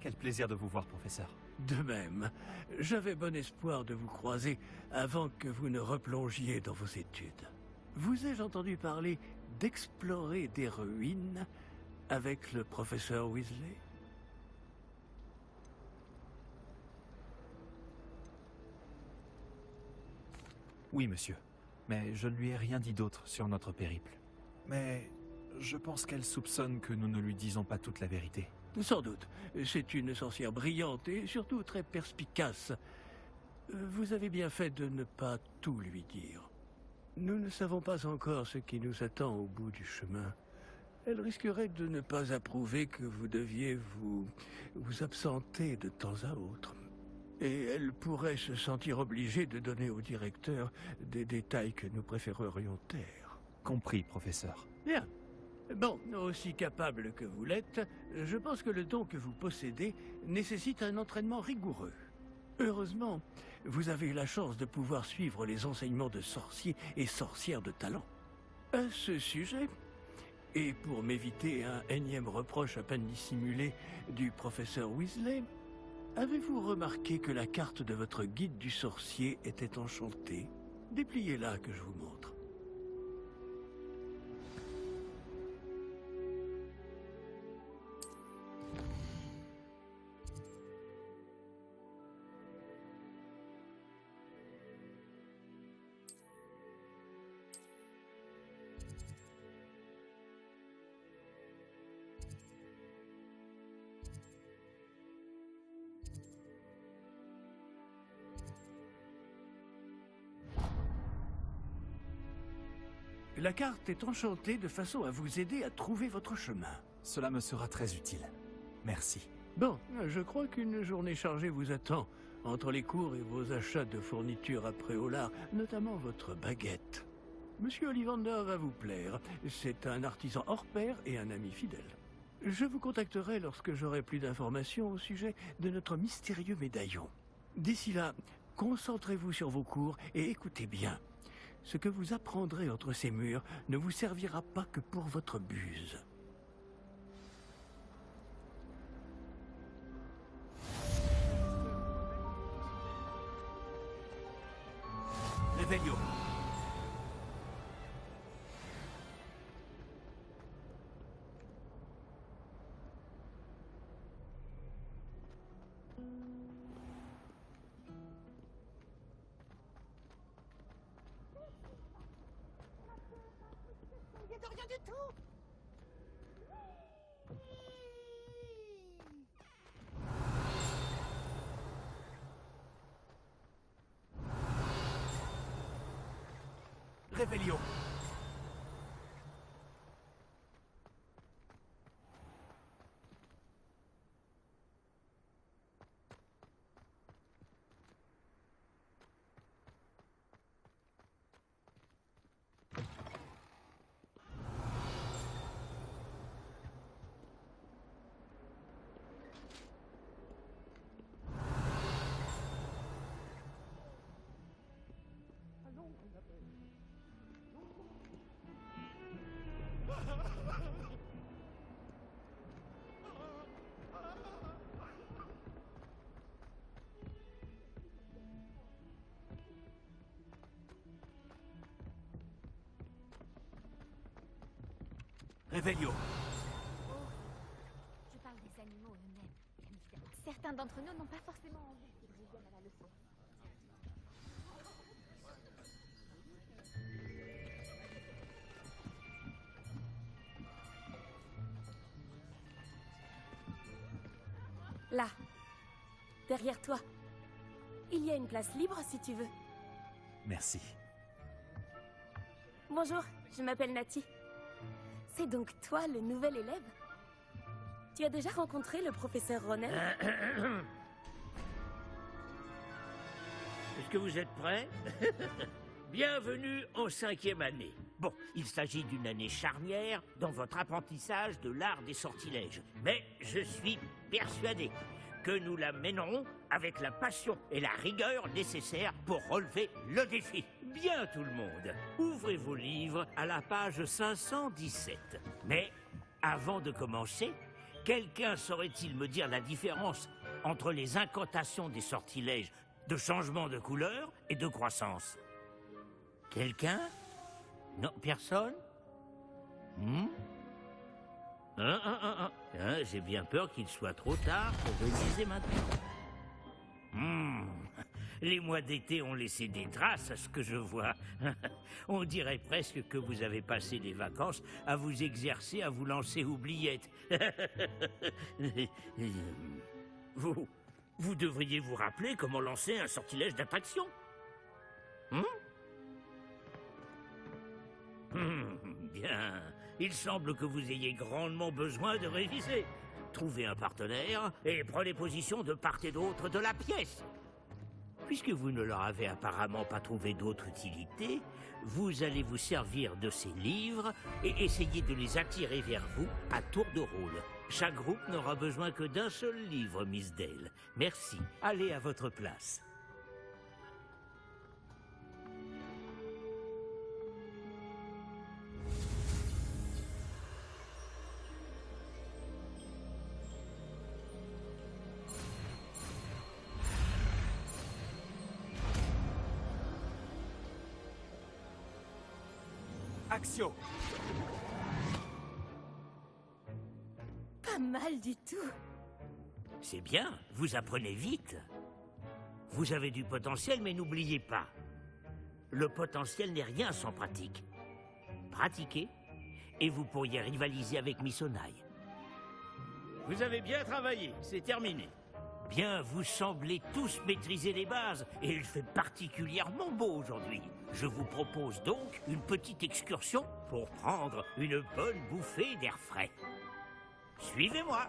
Quel plaisir de vous voir, professeur. De même, j'avais bon espoir de vous croiser avant que vous ne replongiez dans vos études. Vous ai-je entendu parler d'explorer des ruines avec le professeur Weasley? Oui, monsieur. Mais je ne lui ai rien dit d'autre sur notre périple. Mais je pense qu'elle soupçonne que nous ne lui disons pas toute la vérité. Sans doute. C'est une sorcière brillante et surtout très perspicace. Vous avez bien fait de ne pas tout lui dire. Nous ne savons pas encore ce qui nous attend au bout du chemin. Elle risquerait de ne pas approuver que vous deviez vous absenter de temps à autre. Et elle pourrait se sentir obligée de donner au directeur des détails que nous préférerions taire. Compris, professeur. Bien. Bon, aussi capable que vous l'êtes, je pense que le don que vous possédez nécessite un entraînement rigoureux. Heureusement, vous avez eu la chance de pouvoir suivre les enseignements de sorciers et sorcières de talent. À ce sujet, et pour m'éviter un énième reproche à peine dissimulé du professeur Weasley, avez-vous remarqué que la carte de votre guide du sorcier était enchantée? Dépliez-la que je vous montre. La carte est enchantée de façon à vous aider à trouver votre chemin. Cela me sera très utile. Merci. Bon, je crois qu'une journée chargée vous attend, entre les cours et vos achats de fournitures à Préolard, notamment votre baguette. Monsieur Ollivander va vous plaire. C'est un artisan hors pair et un ami fidèle. Je vous contacterai lorsque j'aurai plus d'informations au sujet de notre mystérieux médaillon. D'ici là, concentrez-vous sur vos cours et écoutez bien. Ce que vous apprendrez entre ces murs ne vous servira pas que pour votre buse. Revelio. De rien du tout. Revelio. Revelio. Je parle des animaux eux-mêmes, bien évidemment. Certains d'entre nous n'ont pas forcément envie qu'ils reviennent à la leçon. Là, derrière toi. Il y a une place libre si tu veux. Merci. Bonjour, je m'appelle Nati. C'est donc toi le nouvel élève? Tu as déjà rencontré le professeur Ronel? Est-ce que vous êtes prêts? Bienvenue en 5e année. Bon, il s'agit d'une année charnière dans votre apprentissage de l'art des sortilèges. Mais je suis persuadé que nous la mènerons avec la passion et la rigueur nécessaires pour relever le défi. Bien tout le monde, ouvrez vos livres à la page 517. Mais avant de commencer, Quelqu'un saurait-il me dire la différence entre les incantations des sortilèges de changement de couleur et de croissance? Quelqu'un? Non, personne? J'ai bien peur qu'il soit trop tard pour réviser maintenant. Les mois d'été ont laissé des traces à ce que je vois. On dirait presque que vous avez passé les vacances à vous exercer à vous lancer oubliettes. Vous devriez vous rappeler comment lancer un sortilège d'attraction. Bien. Il semble que vous ayez grandement besoin de réviser. Trouvez un partenaire et prenez position de part et d'autre de la pièce. Puisque vous ne leur avez apparemment pas trouvé d'autre utilité, vous allez vous servir de ces livres et essayer de les attirer vers vous à tour de rôle. Chaque groupe n'aura besoin que d'un seul livre, Miss Dale. Merci. Allez à votre place. Axio! Pas mal du tout. C'est bien, vous apprenez vite. Vous avez du potentiel, mais n'oubliez pas. Le potentiel n'est rien sans pratique. Pratiquez, et vous pourriez rivaliser avec Miss Onai. Vous avez bien travaillé, c'est terminé. Bien, vous semblez tous maîtriser les bases, et il fait particulièrement beau aujourd'hui. Je vous propose donc une petite excursion pour prendre une bonne bouffée d'air frais. Suivez-moi.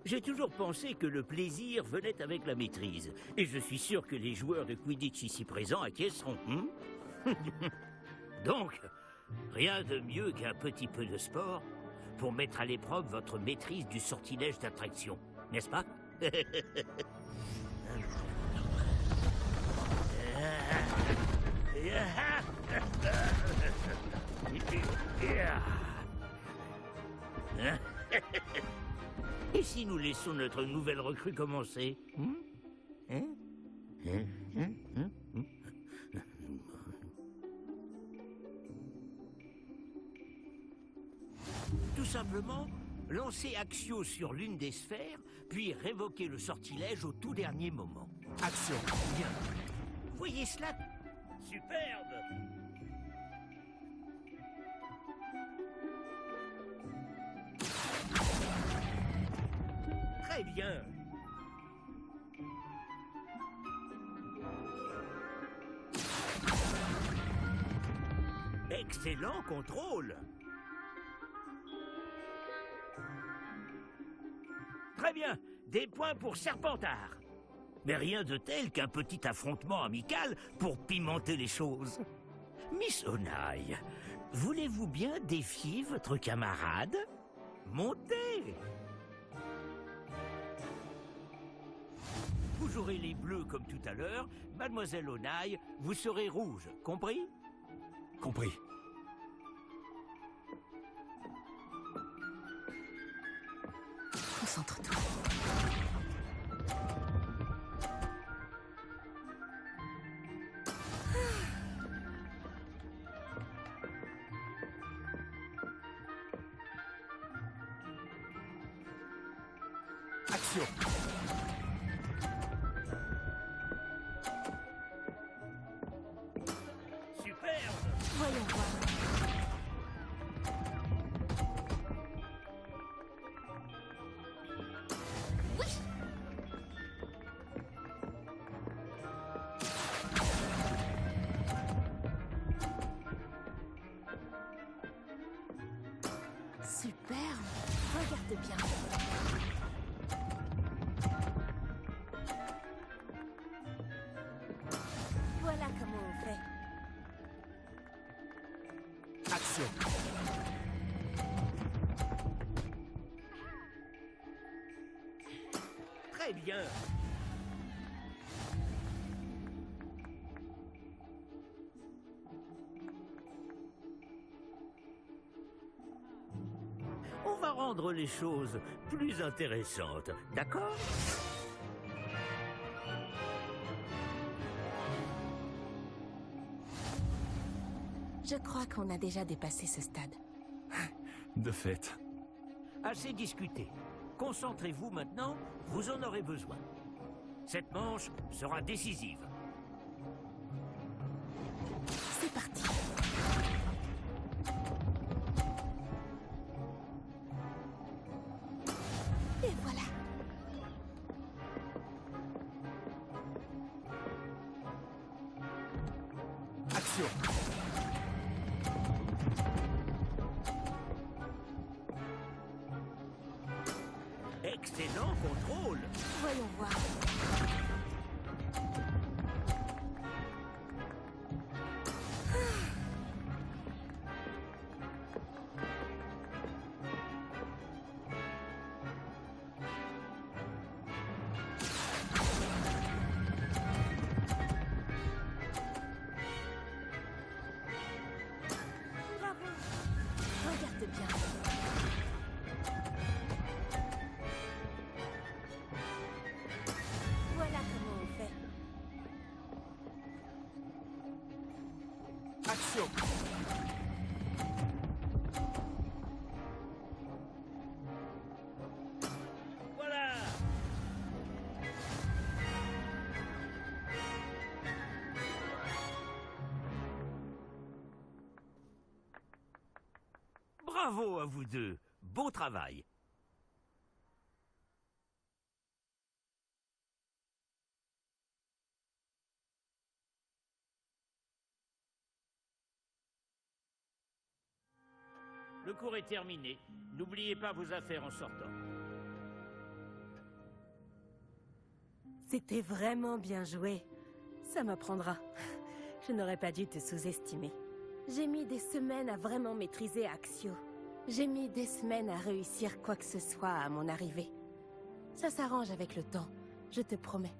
J'ai toujours pensé que le plaisir venait avec la maîtrise. Et je suis sûr que les joueurs de Quidditch ici présents acquiesceront. Donc, rien de mieux qu'un petit peu de sport pour mettre à l'épreuve votre maîtrise du sortilège d'attraction. N'est-ce pas? Et si nous laissons notre nouvelle recrue commencer? Tout simplement, lancer Axio sur l'une des sphères, puis révoquer le sortilège au tout dernier moment. Axio! Bien. Vous voyez cela? Superbe! Très bien. Excellent contrôle. Très bien. Des points pour Serpentard. Mais rien de tel qu'un petit affrontement amical pour pimenter les choses. Miss Onai, voulez-vous bien défier votre camarade? Montez! Vous jouerez les bleus comme tout à l'heure. Mademoiselle Onai, vous serez rouge. Compris? Compris. Concentre-toi. Axio! Superbe! Voyons voir. Superbe. Regarde bien. Voilà comment on fait. Axio! Très bien. On va rendre les choses plus intéressantes, d'accord? Je crois qu'on a déjà dépassé ce stade. De fait. Assez discuté. Concentrez-vous maintenant, vous en aurez besoin. Cette manche sera décisive. C'est parti. Et voilà. Action! Excellent contrôle. Voyons voir. Bravo. Regarde bien. Voilà comment on fait. Action! Voilà. Bravo à vous deux. Beau travail. Le cours est terminé. N'oubliez pas vos affaires en sortant. C'était vraiment bien joué. Ça m'apprendra. Je n'aurais pas dû te sous-estimer. J'ai mis des semaines à vraiment maîtriser Axio. J'ai mis des semaines à réussir quoi que ce soit à mon arrivée. Ça s'arrange avec le temps, je te promets.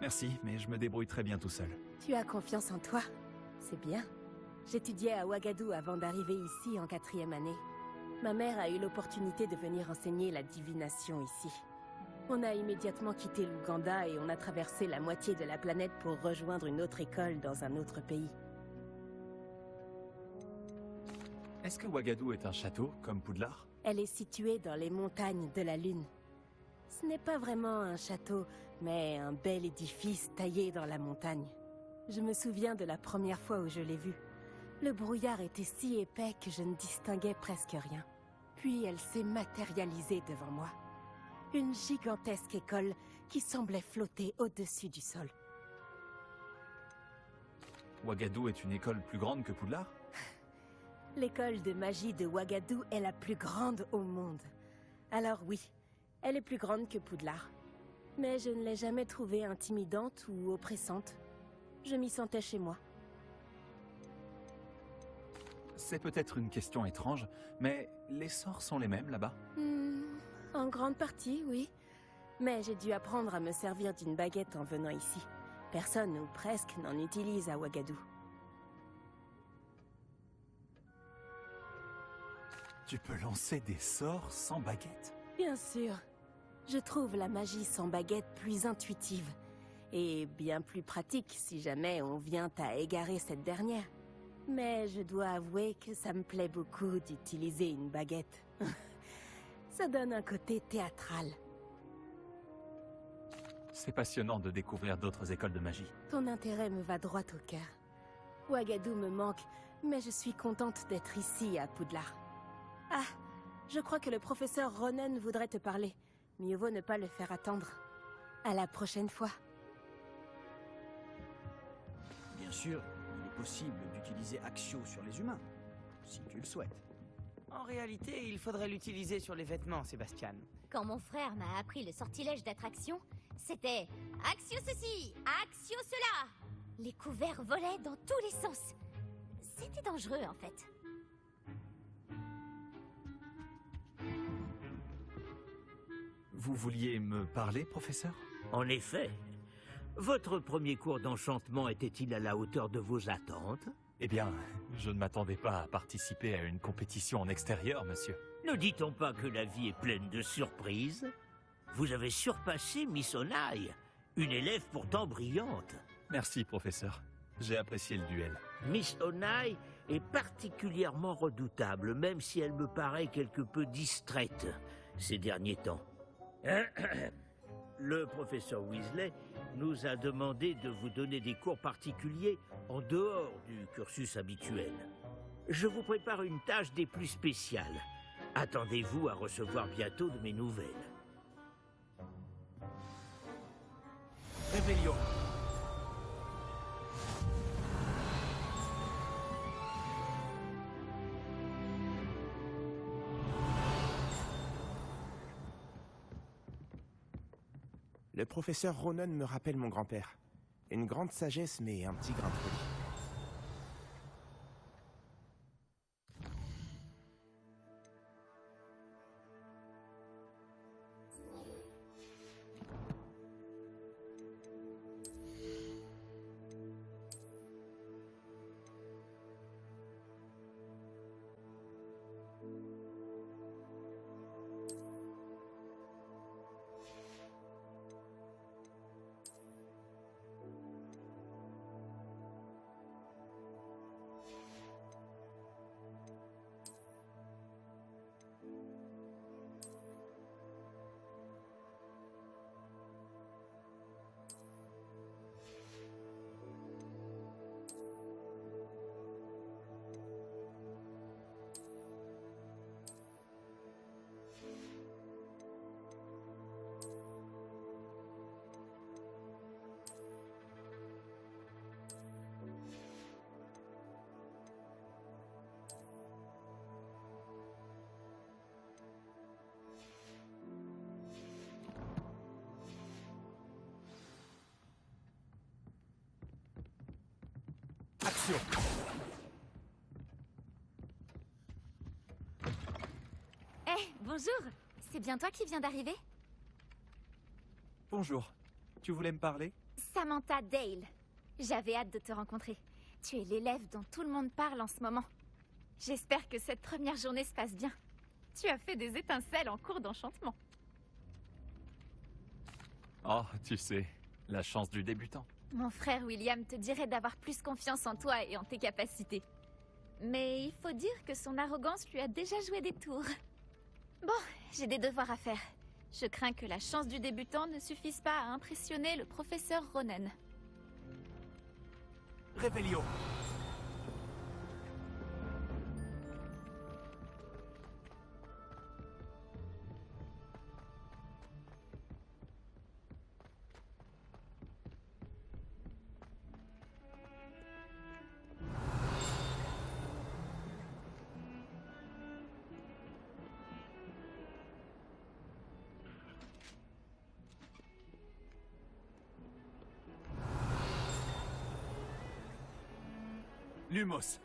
Merci, mais je me débrouille très bien tout seul. Tu as confiance en toi. C'est bien. J'étudiais à Ouagadou avant d'arriver ici en 4e année. Ma mère a eu l'opportunité de venir enseigner la divination ici. On a immédiatement quitté l'Ouganda et on a traversé la moitié de la planète pour rejoindre une autre école dans un autre pays. Est-ce que Ouagadou est un château, comme Poudlard? Elle est située dans les montagnes de la Lune. Ce n'est pas vraiment un château, mais un bel édifice taillé dans la montagne. Je me souviens de la première fois où je l'ai vue. Le brouillard était si épais que je ne distinguais presque rien. Puis elle s'est matérialisée devant moi. Une gigantesque école qui semblait flotter au-dessus du sol. Ouagadou est une école plus grande que Poudlard? L'école de magie de Ouagadou est la plus grande au monde. Alors oui, elle est plus grande que Poudlard. Mais je ne l'ai jamais trouvée intimidante ou oppressante. Je m'y sentais chez moi. C'est peut-être une question étrange, mais les sorts sont les mêmes là-bas? En grande partie, oui. Mais j'ai dû apprendre à me servir d'une baguette en venant ici. Personne, ou presque, n'en utilise à Ouagadou. Tu peux lancer des sorts sans baguette? Bien sûr. Je trouve la magie sans baguette plus intuitive. Et bien plus pratique si jamais on vient à égarer cette dernière. Mais je dois avouer que ça me plaît beaucoup d'utiliser une baguette. Ça donne un côté théâtral. C'est passionnant de découvrir d'autres écoles de magie. Ton intérêt me va droit au cœur. Ouagadou me manque, mais je suis contente d'être ici à Poudlard. Ah, je crois que le professeur Ronen voudrait te parler. Mieux vaut ne pas le faire attendre. À la prochaine fois. Bien sûr, il est possible d'utiliser Axio sur les humains, si tu le souhaites. En réalité, il faudrait l'utiliser sur les vêtements, Sébastien. Quand mon frère m'a appris le sortilège d'attraction, c'était Axio ceci, Axio cela. Les couverts volaient dans tous les sens. C'était dangereux en fait. Vous vouliez me parler, professeur? En effet. Votre premier cours d'enchantement était-il à la hauteur de vos attentes? Eh bien, je ne m'attendais pas à participer à une compétition en extérieur, monsieur. Ne dit-on pas que la vie est pleine de surprises? Vous avez surpassé Miss Onai, une élève pourtant brillante. Merci, professeur. J'ai apprécié le duel. Miss Onai est particulièrement redoutable, même si elle me paraît quelque peu distraite ces derniers temps. Le professeur Weasley nous a demandé de vous donner des cours particuliers en dehors du cursus habituel. Je vous prépare une tâche des plus spéciales. Attendez-vous à recevoir bientôt de mes nouvelles. Réveillon. Le professeur Ronen me rappelle mon grand-père. Une grande sagesse, mais un petit grain de folie. Action. Bonjour. C'est bien toi qui viens d'arriver? Bonjour. Tu voulais me parler? Samantha Dale. J'avais hâte de te rencontrer. Tu es l'élève dont tout le monde parle en ce moment. J'espère que cette première journée se passe bien. Tu as fait des étincelles en cours d'enchantement. Oh, tu sais, la chance du débutant. Mon frère William te dirait d'avoir plus confiance en toi et en tes capacités. Mais il faut dire que son arrogance lui a déjà joué des tours. Bon, j'ai des devoirs à faire. Je crains que la chance du débutant ne suffise pas à impressionner le professeur Ronen. Réveillon. Lumos.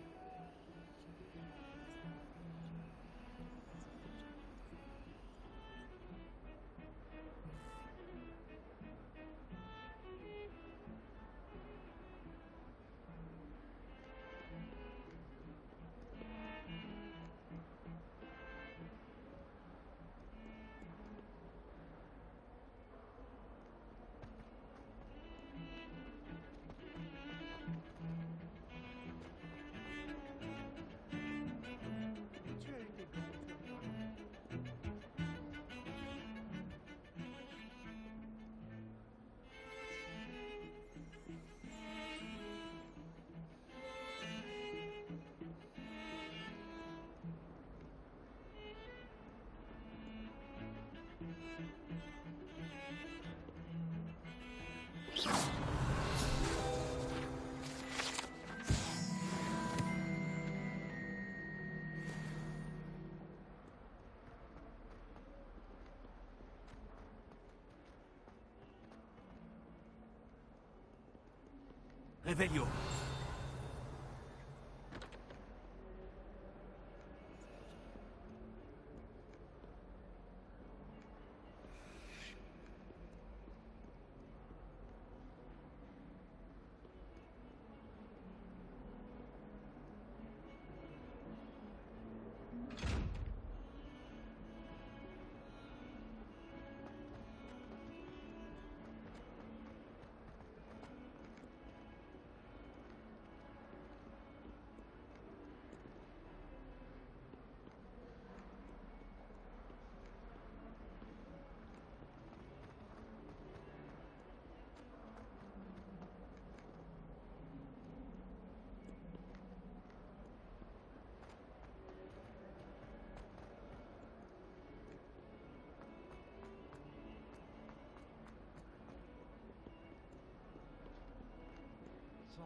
Réveillon.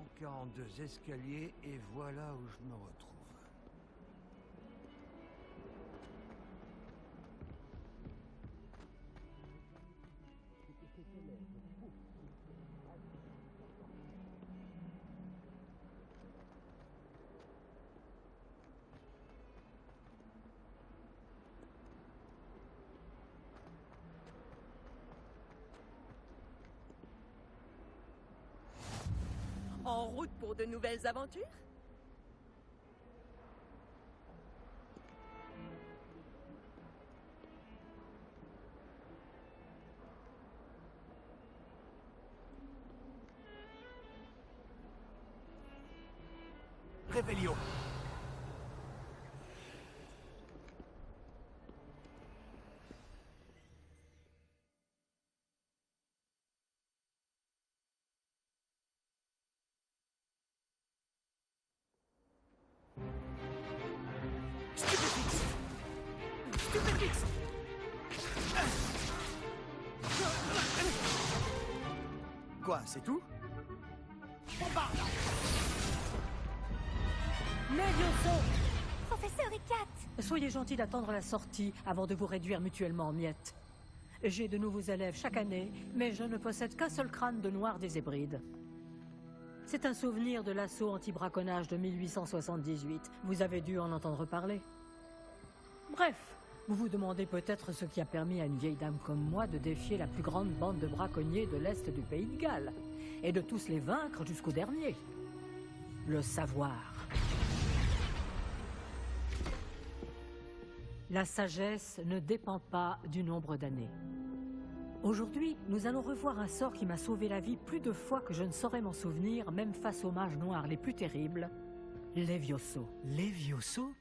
142 escaliers et voilà où je me retrouve. En route pour de nouvelles aventures? Réveillon. Quoi, c'est tout? Levioso! Professeur Ikat! Soyez gentil d'attendre la sortie avant de vous réduire mutuellement en miettes. J'ai de nouveaux élèves chaque année, mais je ne possède qu'un seul crâne de noir des Hébrides. C'est un souvenir de l'assaut anti-braconnage de 1878. Vous avez dû en entendre parler. Bref, vous vous demandez peut-être ce qui a permis à une vieille dame comme moi de défier la plus grande bande de braconniers de l'Est du pays de Galles, et de tous les vaincre jusqu'au dernier. Le savoir. La sagesse ne dépend pas du nombre d'années. Aujourd'hui, nous allons revoir un sort qui m'a sauvé la vie plus de fois que je ne saurais m'en souvenir, même face aux mages noirs les plus terribles, Levioso. Levioso?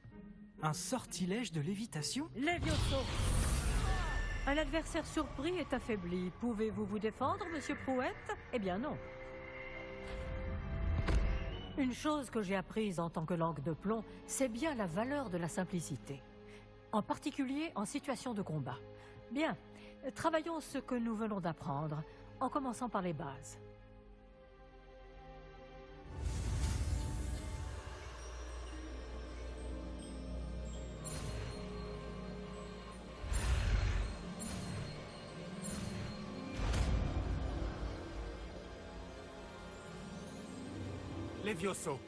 Un sortilège de lévitation? Levioso! Un adversaire surpris est affaibli. Pouvez-vous vous défendre, monsieur Prouette? Eh bien non. Une chose que j'ai apprise en tant que langue de plomb, c'est bien la valeur de la simplicité. En particulier en situation de combat. Bien, travaillons ce que nous venons d'apprendre, en commençant par les bases. Levioso.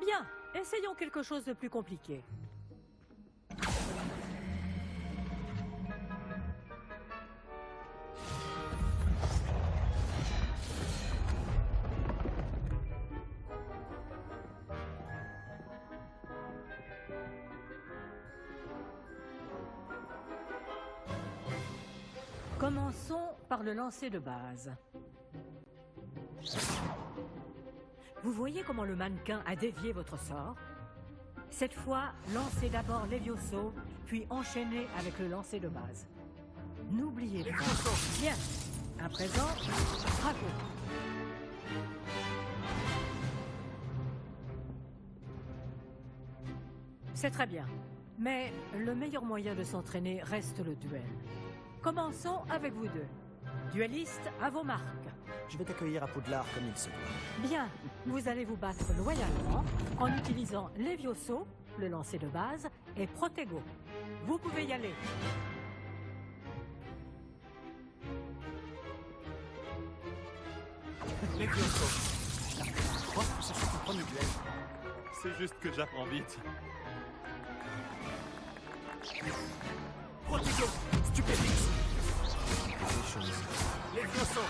Bien, essayons quelque chose de plus compliqué. Commençons par le lancer de base. Vous voyez comment le mannequin a dévié votre sort? Cette fois, lancez d'abord Levioso, puis enchaînez avec le lancer de base. N'oubliez pas. Bien. À présent, bravo. C'est très bien. Mais le meilleur moyen de s'entraîner reste le duel. Commençons avec vous deux. Duellistes, à vos marques. Je vais t'accueillir à Poudlard comme il se doit. Bien, vous allez vous battre loyalement en utilisant Levioso, le lancer de base, et Protego. Vous pouvez y aller. Levioso. Quoi? C'est juste le premier duel. C'est juste que j'apprends vite. Protego. Stupéfix. Levioso.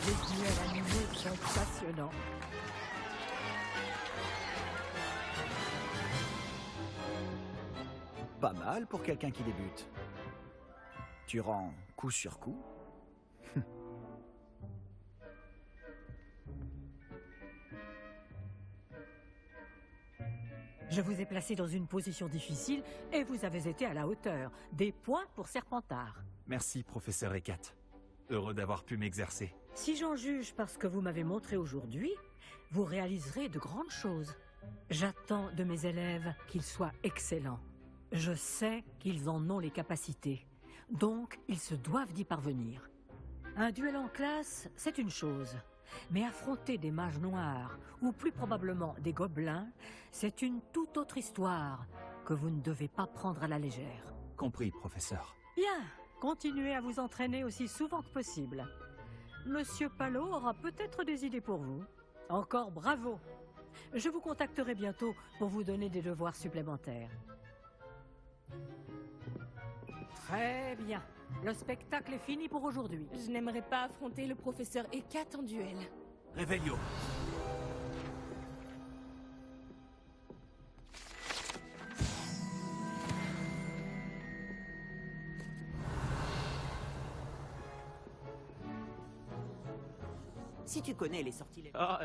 Les duels animés sont passionnants. Pas mal pour quelqu'un qui débute. Tu rends coup sur coup. Je vous ai placé dans une position difficile et vous avez été à la hauteur. Des points pour Serpentard. Merci, professeur Ekat. Heureux d'avoir pu m'exercer. Si j'en juge par ce que vous m'avez montré aujourd'hui, vous réaliserez de grandes choses. J'attends de mes élèves qu'ils soient excellents. Je sais qu'ils en ont les capacités, donc ils se doivent d'y parvenir. Un duel en classe, c'est une chose, mais affronter des mages noirs, ou plus probablement des gobelins, c'est une toute autre histoire que vous ne devez pas prendre à la légère. Compris, professeur. Bien, continuez à vous entraîner aussi souvent que possible. Monsieur Palot aura peut-être des idées pour vous. Encore bravo! Je vous contacterai bientôt pour vous donner des devoirs supplémentaires. Très bien. Le spectacle est fini pour aujourd'hui. Je n'aimerais pas affronter le professeur Hécate en duel. Revelio. Si tu connais les sortilèges... Ah,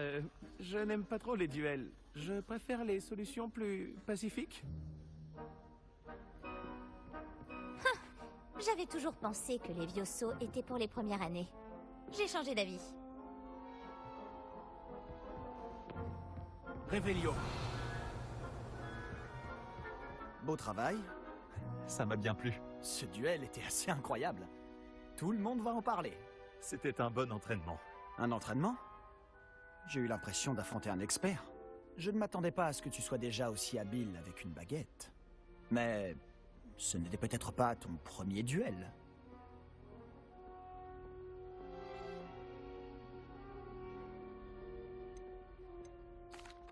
je n'aime pas trop les duels. Je préfère les solutions plus pacifiques. J'avais toujours pensé que les Vioso étaient pour les premières années. J'ai changé d'avis. Revelio. Beau travail. Ça m'a bien plu. Ce duel était assez incroyable. Tout le monde va en parler. C'était un bon entraînement. Un entraînement? J'ai eu l'impression d'affronter un expert. Je ne m'attendais pas à ce que tu sois déjà aussi habile avec une baguette. Mais ce n'était peut-être pas ton premier duel.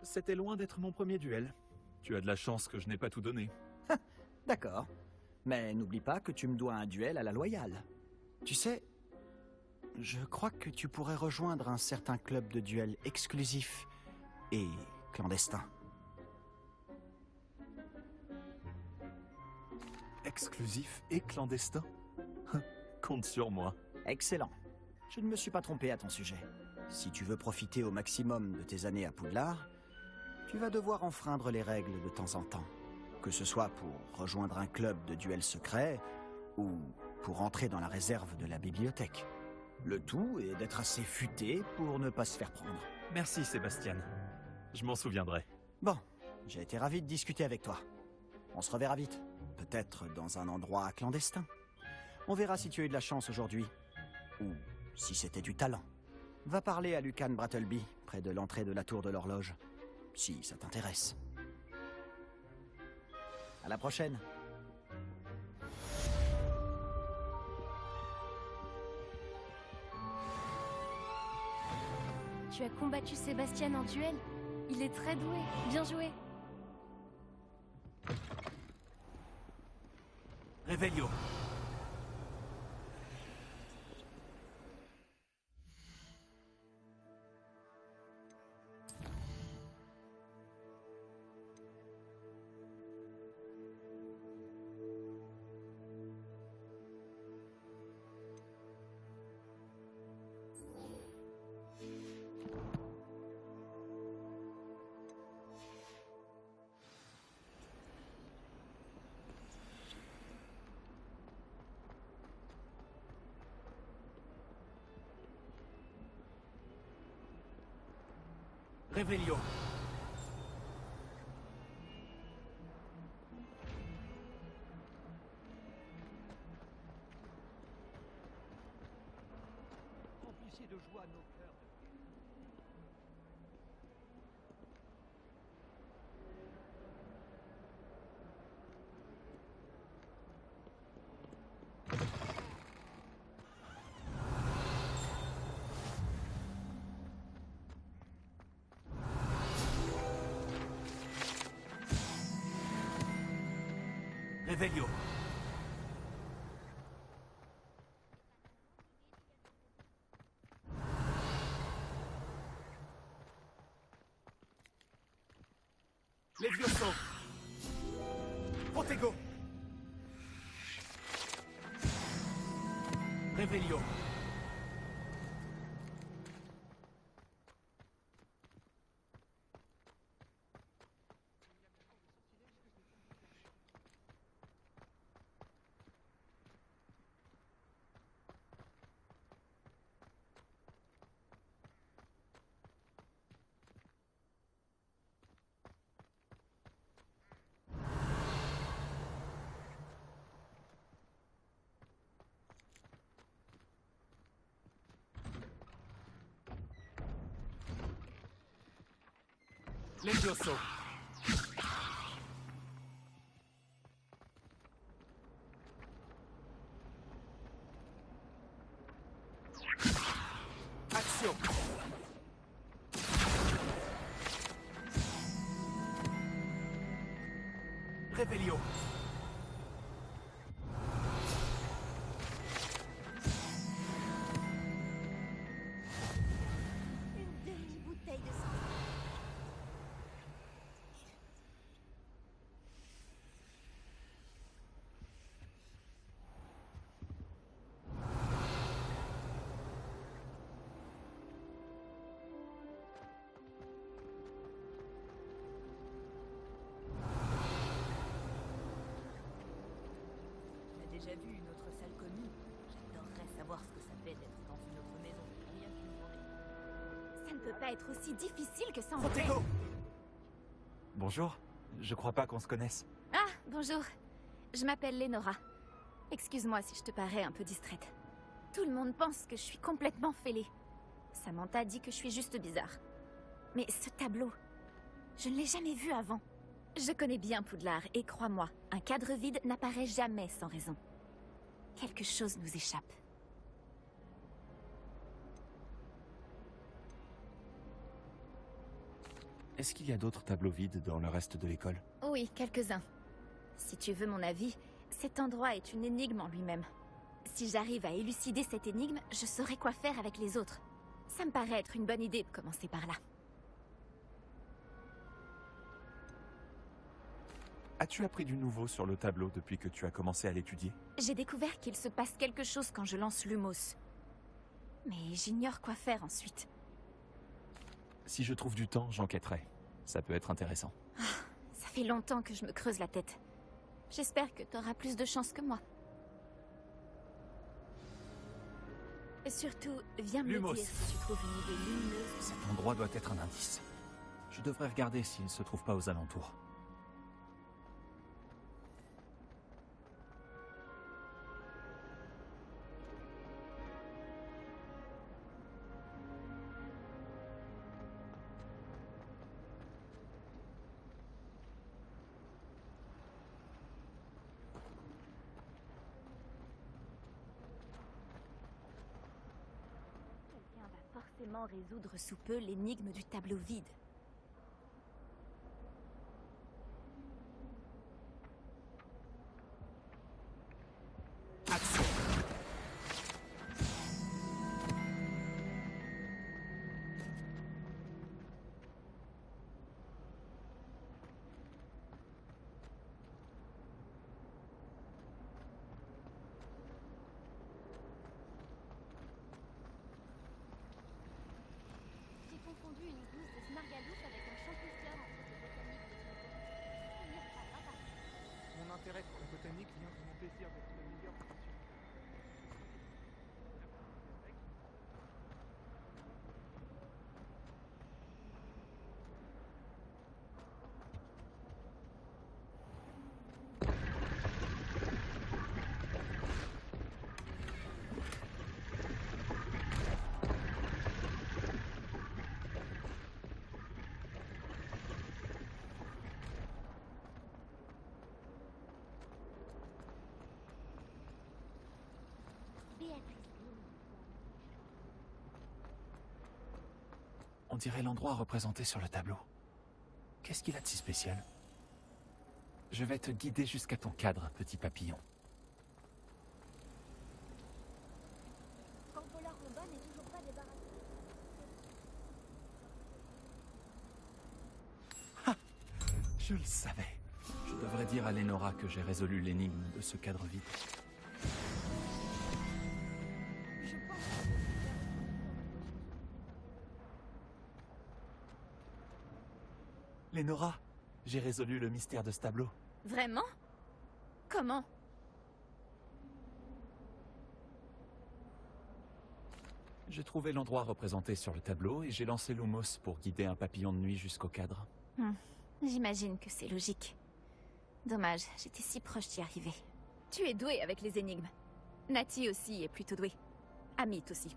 C'était loin d'être mon premier duel. Tu as de la chance que je n'ai pas tout donné. D'accord. Mais n'oublie pas que tu me dois un duel à la loyale. Tu sais, je crois que tu pourrais rejoindre un certain club de duel exclusif et clandestin. Exclusif et clandestin? Compte sur moi. Excellent. Je ne me suis pas trompé à ton sujet. Si tu veux profiter au maximum de tes années à Poudlard, tu vas devoir enfreindre les règles de temps en temps. Que ce soit pour rejoindre un club de duel secret ou pour entrer dans la réserve de la bibliothèque. Le tout est d'être assez futé pour ne pas se faire prendre. Merci, Sébastien. Je m'en souviendrai. Bon, j'ai été ravi de discuter avec toi. On se reverra vite. Peut-être dans un endroit clandestin. On verra si tu as eu de la chance aujourd'hui. Ou si c'était du talent. Va parler à Lucan Brattleby, près de l'entrée de la tour de l'horloge. Si ça t'intéresse. À la prochaine. Tu as combattu Sébastien en duel? Il est très doué. Bien joué. Revelio. Revelio. Remplissez de joie nos cœurs. Revelio. Levioso. Protego. Revelio. Levioso. Action. Revelio. Une demi-bouteille de sang. T'as déjà vu une autre salle commune? J'adorerais savoir ce que ça fait d'être dans une autre maison. Rien qu'une journée. Ça ne peut pas être aussi difficile que ça en Protego. fait. Bonjour. Je crois pas qu'on se connaisse. Ah, bonjour. Je m'appelle Lénora. Excuse-moi si je te parais un peu distraite. Tout le monde pense que je suis complètement fêlée. Samantha dit que je suis juste bizarre. Mais ce tableau, je ne l'ai jamais vu avant. Je connais bien Poudlard et crois-moi, un cadre vide n'apparaît jamais sans raison. Quelque chose nous échappe. Est-ce qu'il y a d'autres tableaux vides dans le reste de l'école? Oui, quelques-uns. Si tu veux mon avis, cet endroit est une énigme en lui-même. Si j'arrive à élucider cette énigme, je saurai quoi faire avec les autres. Ça me paraît être une bonne idée de commencer par là. As-tu appris du nouveau sur le tableau depuis que tu as commencé à l'étudier? J'ai découvert qu'il se passe quelque chose quand je lance Lumos. Mais j'ignore quoi faire ensuite. Si je trouve du temps, j'enquêterai. Ça peut être intéressant. Ça fait longtemps que je me creuse la tête. J'espère que tu auras plus de chance que moi. Et surtout, viens me Lumos. dire si tu trouves une idée lumineuse. Cet endroit doit être un indice. Je devrais regarder s'il ne se trouve pas aux alentours. Quelqu'un va forcément résoudre sous peu l'énigme du tableau vide. Action. J'ai confondu une gousse de Smargalus avec un champousseur en fait de botanique de ce matin. Mon intérêt pour la botanique vient de mon plaisir d'être le meilleur professionnel. On dirait l'endroit représenté sur le tableau. Qu'est-ce qu'il a de si spécial? Je vais te guider jusqu'à ton cadre, petit papillon. Corvola Romba n'est toujours pas débarrassé. Je le savais. Je devrais dire à Lénora que j'ai résolu l'énigme de ce cadre vide. Je pense Lénora, j'ai résolu le mystère de ce tableau. Vraiment? Comment? J'ai trouvé l'endroit représenté sur le tableau et j'ai lancé Lumos pour guider un papillon de nuit jusqu'au cadre. J'imagine que c'est logique. Dommage, j'étais si proche d'y arriver. Tu es doué avec les énigmes. Nati aussi est plutôt douée. Amit aussi.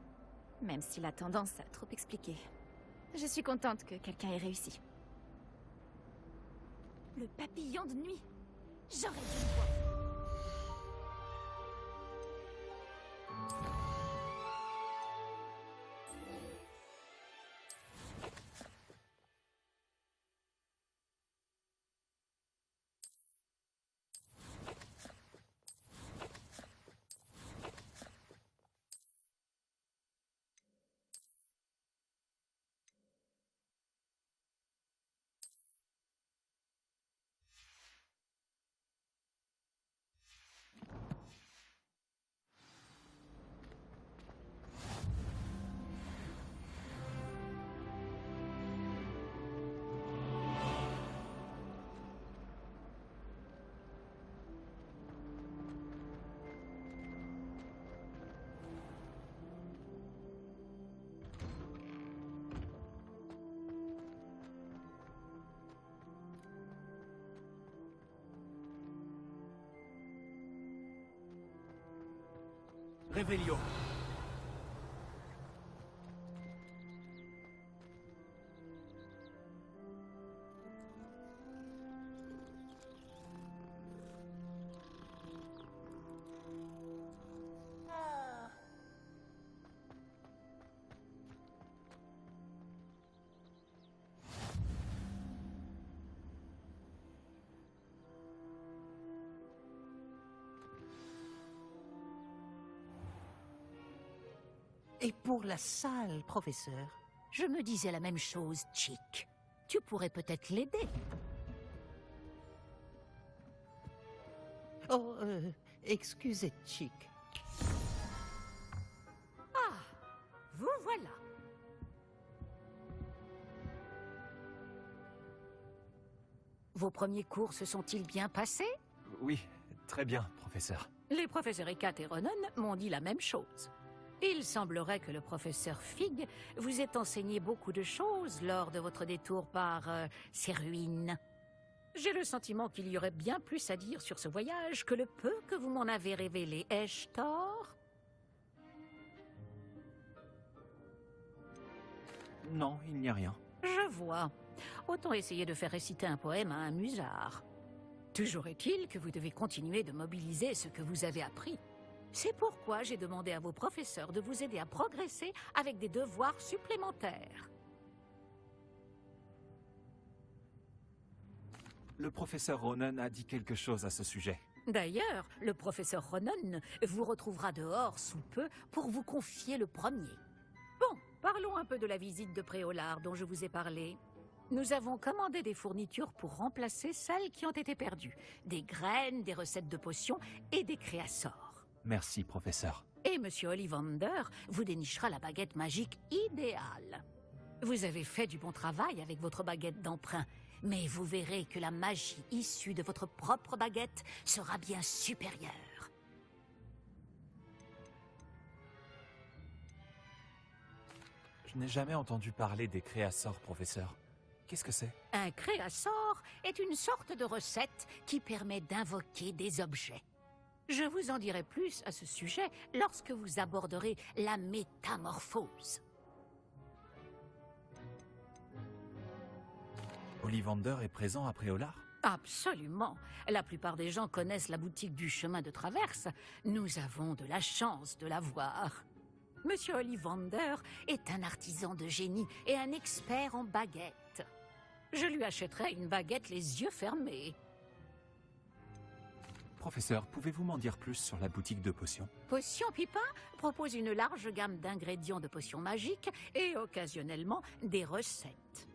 Même s'il a tendance à trop expliquer. Je suis contente que quelqu'un ait réussi. Le papillon de nuit. J'aurais dû le voir. Réveillon. Et pour la salle, professeur? Je me disais la même chose, Chick. Tu pourrais peut-être l'aider. Oh, excusez, Chick. Ah, vous voilà. Vos premiers cours se sont-ils bien passés? Oui, très bien, professeur. Les professeurs Ekat et Ronan m'ont dit la même chose. Il semblerait que le professeur Fig vous ait enseigné beaucoup de choses lors de votre détour par ces ruines. J'ai le sentiment qu'il y aurait bien plus à dire sur ce voyage que le peu que vous m'en avez révélé. Ai-je tort? Non, il n'y a rien. Je vois. Autant essayer de faire réciter un poème à un musard. Toujours est-il que vous devez continuer de mobiliser ce que vous avez appris. C'est pourquoi j'ai demandé à vos professeurs de vous aider à progresser avec des devoirs supplémentaires. Le professeur Ronan a dit quelque chose à ce sujet. D'ailleurs, le professeur Ronan vous retrouvera dehors sous peu pour vous confier le premier. Bon, parlons un peu de la visite de Préolard dont je vous ai parlé. Nous avons commandé des fournitures pour remplacer celles qui ont été perdues. Des graines, des recettes de potions et des créassors. Merci, professeur. Et Monsieur Ollivander vous dénichera la baguette magique idéale. Vous avez fait du bon travail avec votre baguette d'emprunt, mais vous verrez que la magie issue de votre propre baguette sera bien supérieure. Je n'ai jamais entendu parler des créassors, professeur. Qu'est-ce que c'est? Un créassor est une sorte de recette qui permet d'invoquer des objets. Je vous en dirai plus à ce sujet lorsque vous aborderez la métamorphose. Ollivander est présent à Préolard? Absolument. La plupart des gens connaissent la boutique du chemin de traverse. Nous avons de la chance de la voir. Monsieur Ollivander est un artisan de génie et un expert en baguettes. Je lui achèterai une baguette les yeux fermés. Professeur, pouvez-vous m'en dire plus sur la boutique de potions? Potion Pipin propose une large gamme d'ingrédients de potions magiques et occasionnellement des recettes.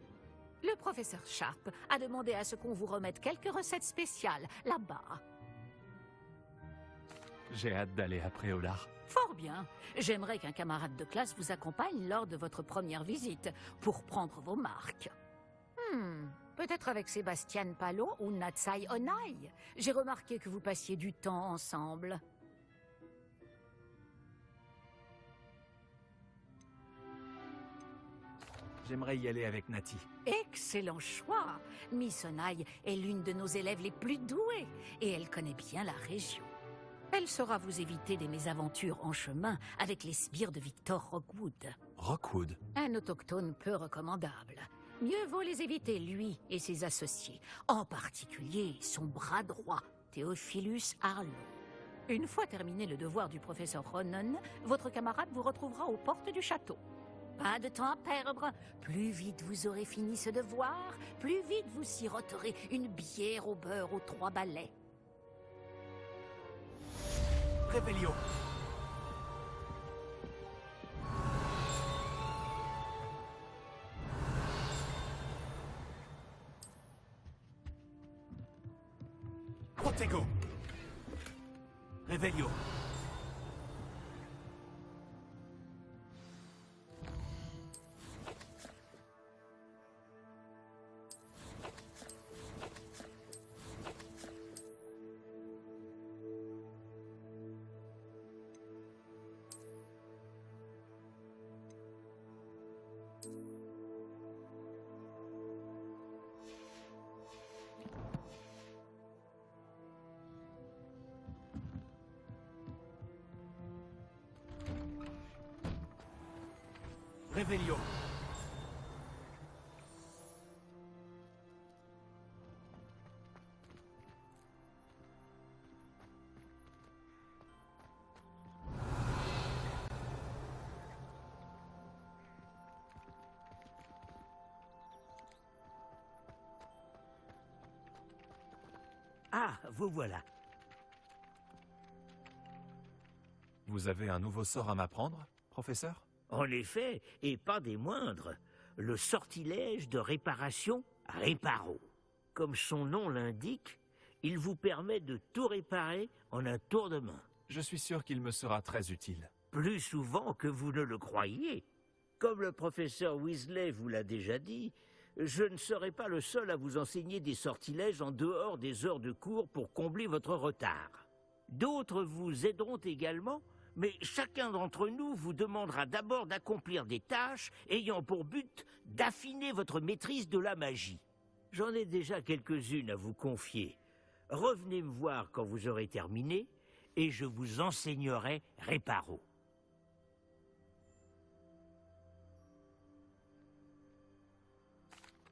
Le professeur Sharp a demandé à ce qu'on vous remette quelques recettes spéciales là-bas. J'ai hâte d'aller à Préolard. Fort bien. J'aimerais qu'un camarade de classe vous accompagne lors de votre première visite pour prendre vos marques. Peut-être avec Sébastien Palo ou Natsai Onai. J'ai remarqué que vous passiez du temps ensemble. J'aimerais y aller avec Nati. Excellent choix. Miss Onai est l'une de nos élèves les plus douées et elle connaît bien la région. Elle saura vous éviter des mésaventures en chemin avec les sbires de Victor Rockwood. Rockwood? Un autochtone peu recommandable. Mieux vaut les éviter, lui et ses associés. En particulier, son bras droit, Theophilus Harlow. Une fois terminé le devoir du professeur Ronen, votre camarade vous retrouvera aux portes du château. Pas de temps à perdre. Plus vite vous aurez fini ce devoir, plus vite vous siroterez une bière au beurre aux 3 balais. Réveillon. Protego. Réveillon. Réveillon. Ah, vous voilà. Vous avez un nouveau sort à m'apprendre, professeur? En effet, et pas des moindres, le sortilège de réparation Réparo. Comme son nom l'indique, il vous permet de tout réparer en un tour de main. Je suis sûr qu'il me sera très utile. Plus souvent que vous ne le croyez. Comme le professeur Weasley vous l'a déjà dit, je ne serai pas le seul à vous enseigner des sortilèges en dehors des heures de cours pour combler votre retard. D'autres vous aideront également, mais chacun d'entre nous vous demandera d'abord d'accomplir des tâches ayant pour but d'affiner votre maîtrise de la magie. J'en ai déjà quelques-unes à vous confier. Revenez me voir quand vous aurez terminé et je vous enseignerai Réparo.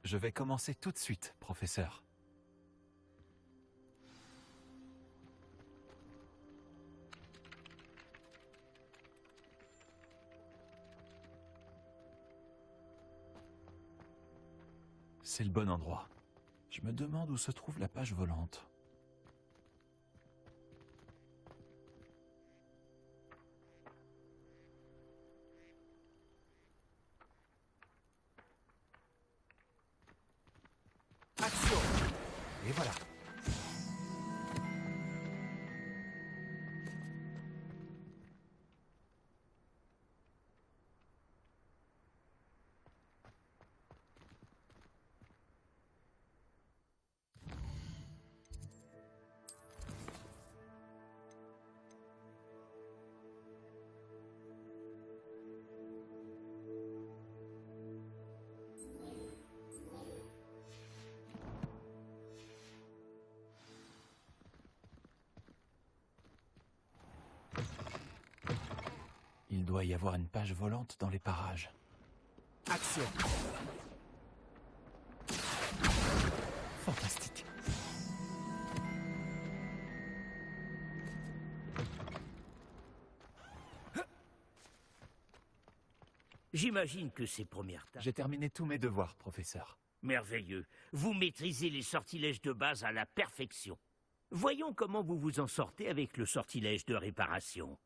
Je vais commencer tout de suite, professeur. C'est le bon endroit. Je me demande où se trouve la page volante. Action! Et voilà. Il doit y avoir une page volante dans les parages. Action! Fantastique. J'imagine que ces premières tâches... J'ai terminé tous mes devoirs, professeur. Merveilleux. Vous maîtrisez les sortilèges de base à la perfection. Voyons comment vous vous en sortez avec le sortilège de réparation.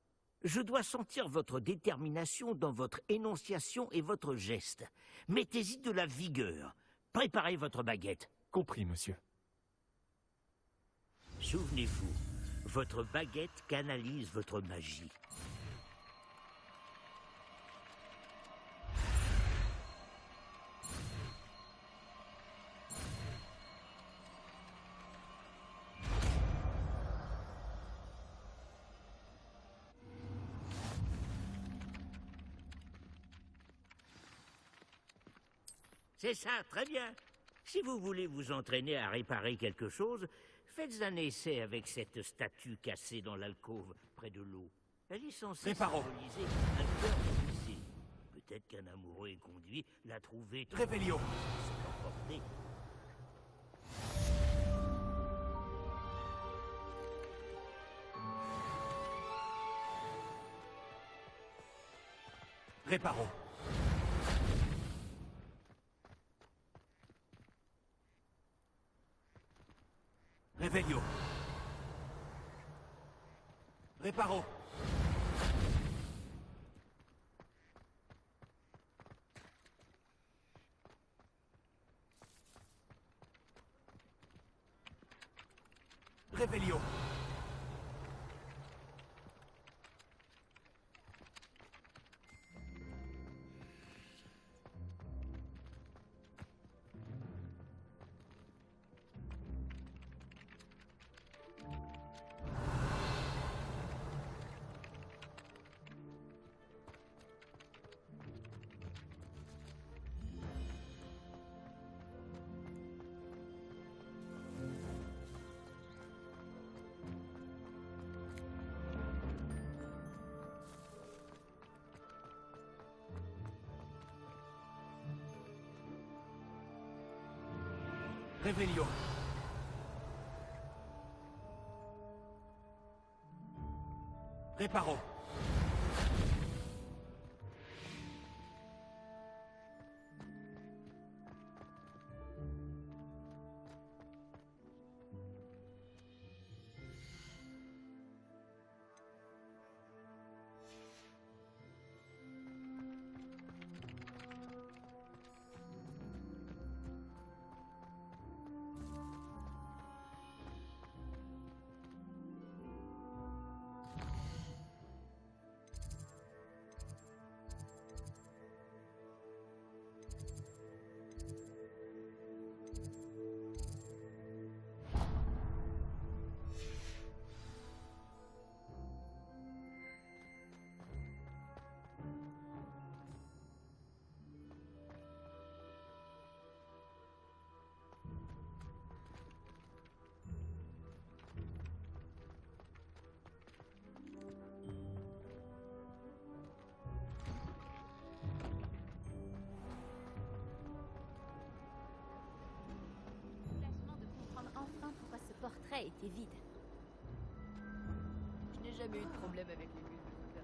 Je dois sentir votre détermination dans votre énonciation et votre geste. Mettez-y de la vigueur. Préparez votre baguette. Compris, monsieur. Souvenez-vous, votre baguette canalise votre magie. C'est ça, très bien. Si vous voulez vous entraîner à réparer quelque chose, faites un essai avec cette statue cassée dans l'alcôve, près de l'eau. Elle est censée symboliser un cœur brisé. Peut-être qu'un amoureux inconduit l'a trouvée... Réveillon! porter. Réparo. Revelio. Réparo. Revelio. Revelio. Réparo. Soulagement de comprendre enfin pourquoi ce portrait était vide. Je n'ai jamais eu de problème avec les bulles de Bouddha.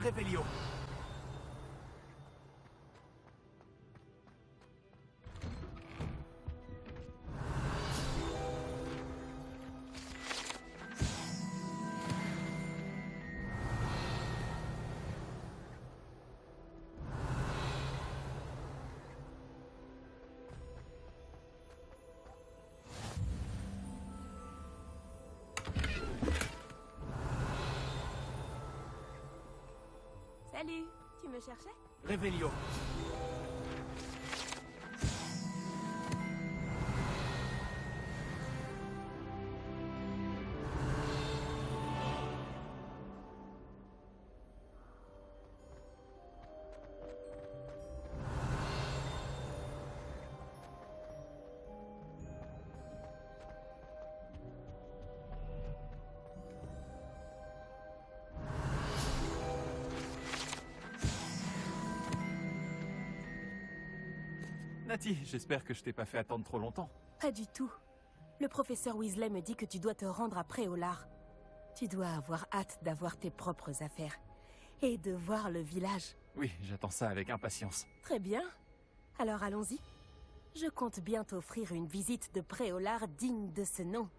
Revelio. Salut, tu me cherchais? Revelio. Nati, j'espère que je t'ai pas fait attendre trop longtemps. Pas du tout. Le professeur Weasley me dit que tu dois te rendre à Préolard. Tu dois avoir hâte d'avoir tes propres affaires. Et de voir le village. Oui, j'attends ça avec impatience. Très bien. Alors allons-y. Je compte bien t'offrir une visite de Préolard digne de ce nom.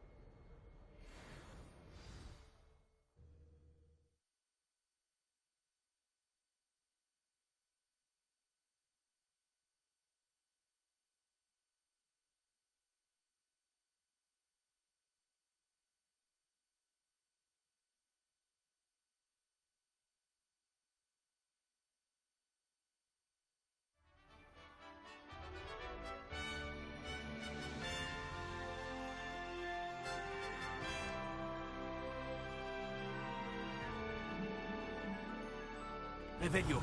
Revelio.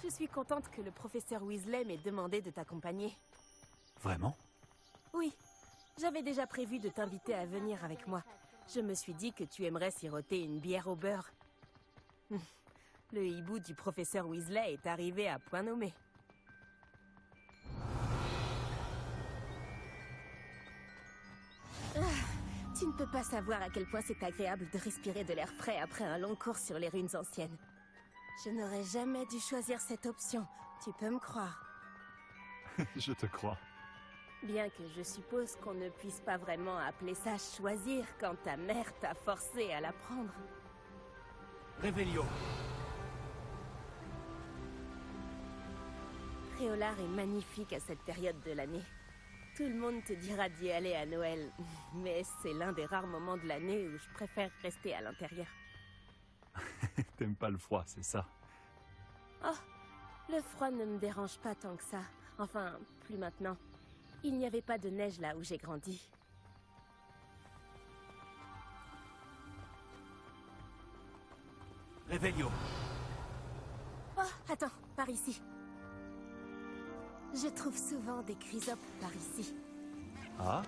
Je suis contente que le professeur Weasley m'ait demandé de t'accompagner. Vraiment? Oui, j'avais déjà prévu de t'inviter à venir avec moi. Je me suis dit que tu aimerais siroter une bière au beurre. Le hibou du professeur Weasley est arrivé à point nommé. Tu ne peux pas savoir à quel point c'est agréable de respirer de l'air frais après un long cours sur les ruines anciennes. Je n'aurais jamais dû choisir cette option, tu peux me croire. Je te crois. Bien que je suppose qu'on ne puisse pas vraiment appeler ça choisir quand ta mère t'a forcé à la prendre. Réveillon. Préolard est magnifique à cette période de l'année. Tout le monde te dira d'y aller à Noël, mais c'est l'un des rares moments de l'année où je préfère rester à l'intérieur. T'aimes pas le froid, c'est ça? Oh, le froid ne me dérange pas tant que ça. Enfin, plus maintenant. Il n'y avait pas de neige là où j'ai grandi. Réveillon. Oh, attends, par ici. Je trouve souvent des chrysopes par ici. Ah?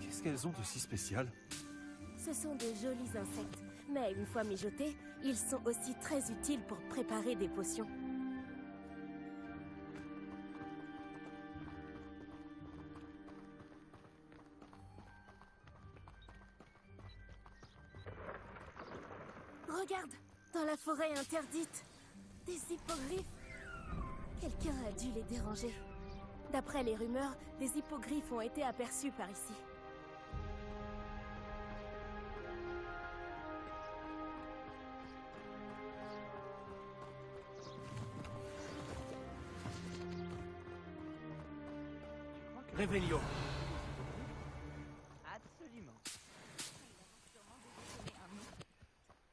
Qu'est-ce qu'elles ont de si spécial? Ce sont de jolis insectes, mais une fois mijotés, ils sont aussi très utiles pour préparer des potions. Regarde, dans la forêt interdite, des hippogriffes. Quelqu'un a dû les déranger. D'après les rumeurs, des hippogriffes ont été aperçus par ici. Réveillon. Absolument.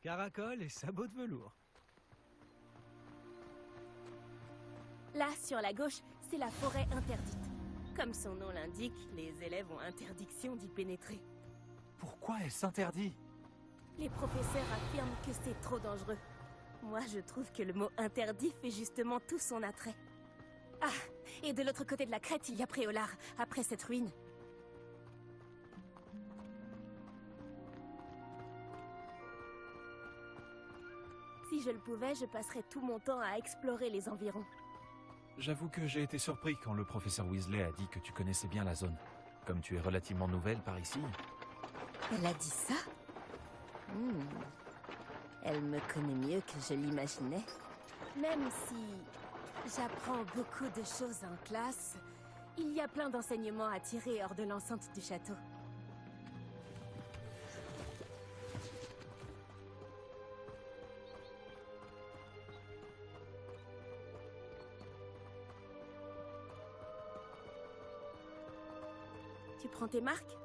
Caracole et sabots de velours. Là, sur la gauche, c'est la forêt interdite. Comme son nom l'indique, les élèves ont interdiction d'y pénétrer. Pourquoi elle s'interdit? Les professeurs affirment que c'est trop dangereux. Moi, je trouve que le mot interdit fait justement tout son attrait. Ah, et de l'autre côté de la crête, il y a Préolard, après cette ruine. Si je le pouvais, je passerais tout mon temps à explorer les environs. J'avoue que j'ai été surpris quand le professeur Weasley a dit que tu connaissais bien la zone. Comme tu es relativement nouvelle par ici. Elle a dit ça? Elle me connaît mieux que je l'imaginais. Même si j'apprends beaucoup de choses en classe, il y a plein d'enseignements à tirer hors de l'enceinte du château. Tu prends tes marques?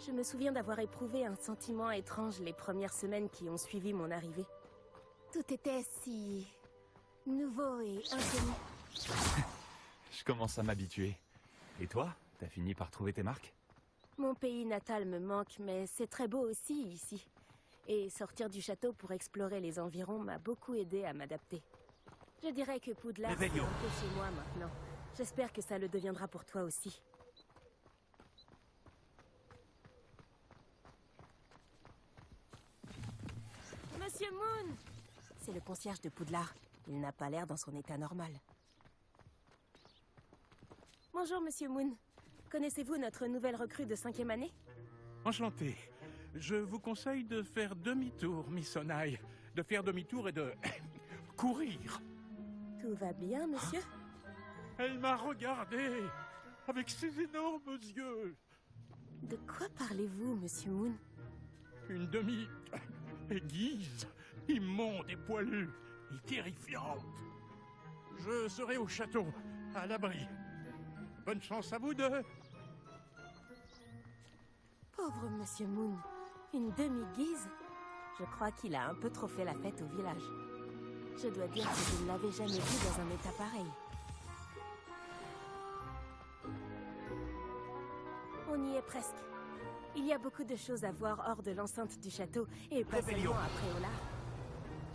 Je me souviens d'avoir éprouvé un sentiment étrange les premières semaines qui ont suivi mon arrivée. Tout était si nouveau et inconnu. Je commence à m'habituer. Et toi, t'as fini par trouver tes marques? Mon pays natal me manque, mais c'est très beau aussi ici. Et sortir du château pour explorer les environs m'a beaucoup aidé à m'adapter. Je dirais que Poudlard c'est un peu chez moi maintenant. J'espère que ça le deviendra pour toi aussi. Monsieur Moon! C'est le concierge de Poudlard. Il n'a pas l'air dans son état normal. Bonjour, Monsieur Moon. Connaissez-vous notre nouvelle recrue de 5e année? Enchanté. Je vous conseille de faire demi-tour, Miss Onaï. De faire demi-tour et de... courir. Tout va bien, monsieur? Elle m'a regardé avec ses énormes yeux. De quoi parlez-vous, Monsieur Moon? Une demi-aiguise, immonde et poilue, et terrifiante. Je serai au château, à l'abri. Bonne chance à vous deux. Pauvre Monsieur Moon. Une demi-guise? Je crois qu'il a un peu trop fait la fête au village. Je dois dire que je ne l'avais jamais vu dans un état pareil. On y est presque. Il y a beaucoup de choses à voir hors de l'enceinte du château et pas seulement à Préolard.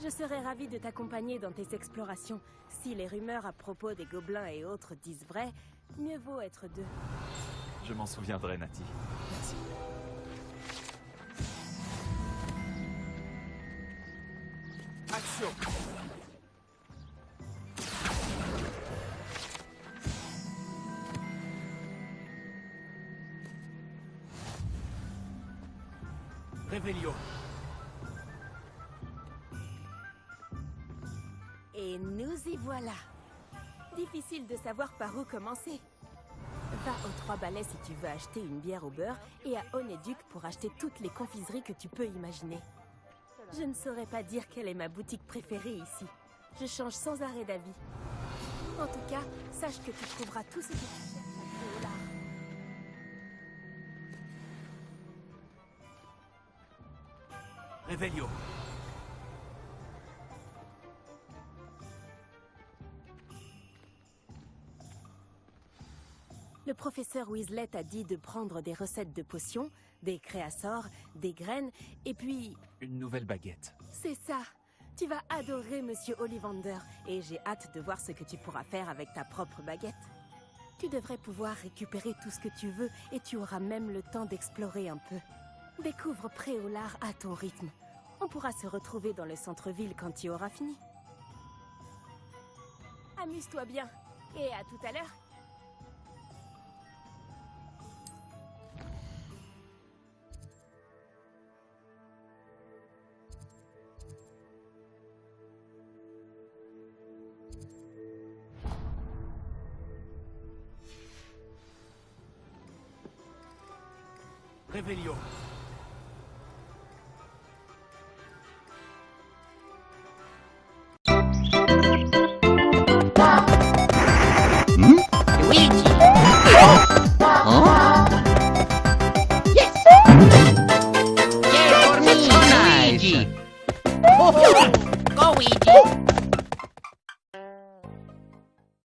Je serais ravie de t'accompagner dans tes explorations. Si les rumeurs à propos des gobelins et autres disent vrai, mieux vaut être deux. Je m'en souviendrai, Nati. Merci. Action! Réveillon. Et nous y voilà. Difficile de savoir par où commencer. Va aux Trois Balais si tu veux acheter une bière au beurre et à Onéduc pour acheter toutes les confiseries que tu peux imaginer. Je ne saurais pas dire quelle est ma boutique préférée ici. Je change sans arrêt d'avis. En tout cas, sache que tu trouveras tout ce que tu cherches à Préolard. Réveillon. Le professeur Weasley t'a dit de prendre des recettes de potions, des créassors, des graines, et puis... Une nouvelle baguette. C'est ça. Tu vas adorer Monsieur Ollivander, et j'ai hâte de voir ce que tu pourras faire avec ta propre baguette. Tu devrais pouvoir récupérer tout ce que tu veux, et tu auras même le temps d'explorer un peu. Découvre Préolard à ton rythme. On pourra se retrouver dans le centre-ville quand tu auras fini. Amuse-toi bien, et à tout à l'heure. Réveillon. Luigi. Huh? Yes. Yeah, for me. Luigi. Go, Luigi.